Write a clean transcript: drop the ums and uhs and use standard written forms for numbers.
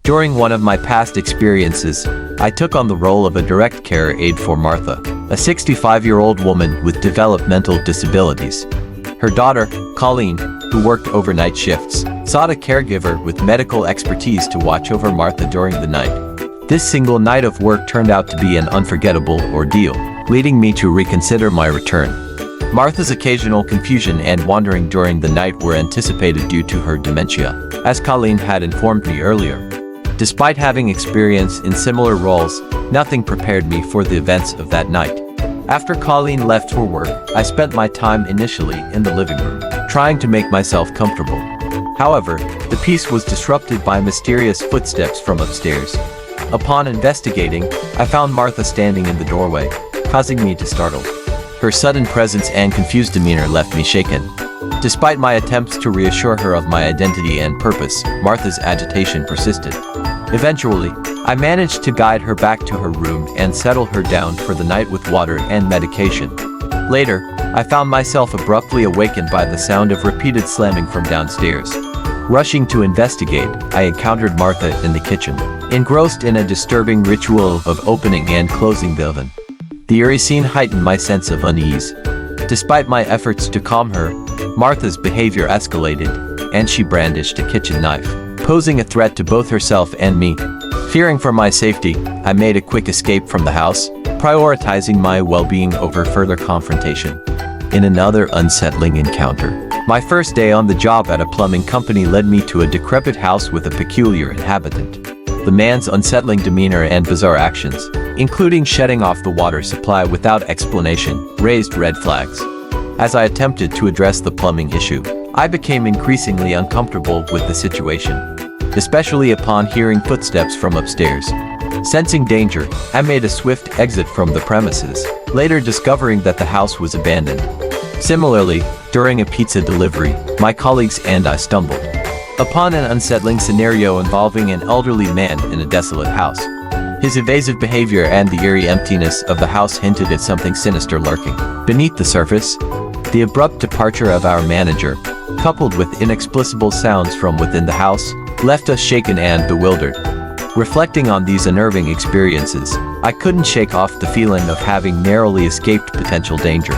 During one of my past experiences, I took on the role of a direct care aide for Martha, a 65-year-old woman with developmental disabilities. Her daughter, Colleen, who worked overnight shifts, sought a caregiver with medical expertise to watch over Martha during the night. This single night of work turned out to be an unforgettable ordeal, leading me to reconsider my return. Martha's occasional confusion and wandering during the night were anticipated due to her dementia, as Colleen had informed me earlier. Despite having experience in similar roles, nothing prepared me for the events of that night. After Colleen left for work, I spent my time initially in the living room, trying to make myself comfortable. However, the peace was disrupted by mysterious footsteps from upstairs. Upon investigating, I found Martha standing in the doorway, causing me to startle. Her sudden presence and confused demeanor left me shaken. Despite my attempts to reassure her of my identity and purpose, Martha's agitation persisted. Eventually, I managed to guide her back to her room and settle her down for the night with water and medication. Later, I found myself abruptly awakened by the sound of repeated slamming from downstairs. Rushing to investigate, I encountered Martha in the kitchen, engrossed in a disturbing ritual of opening and closing the oven. The eerie scene heightened my sense of unease. Despite my efforts to calm her, Martha's behavior escalated, and she brandished a kitchen knife, posing a threat to both herself and me. Fearing for my safety, I made a quick escape from the house, prioritizing my well-being over further confrontation. In another unsettling encounter, my first day on the job at a plumbing company led me to a decrepit house with a peculiar inhabitant. The man's unsettling demeanor and bizarre actions, including shutting off the water supply without explanation, raised red flags. As I attempted to address the plumbing issue, I became increasingly uncomfortable with the situation, especially upon hearing footsteps from upstairs. Sensing danger, I made a swift exit from the premises, later discovering that the house was abandoned. Similarly, during a pizza delivery, my colleagues and I stumbled upon an unsettling scenario involving an elderly man in a desolate house. His evasive behavior and the eerie emptiness of the house hinted at something sinister lurking beneath the surface. The abrupt departure of our manager, coupled with inexplicable sounds from within the house, left us shaken and bewildered. Reflecting on these unnerving experiences, I couldn't shake off the feeling of having narrowly escaped potential danger.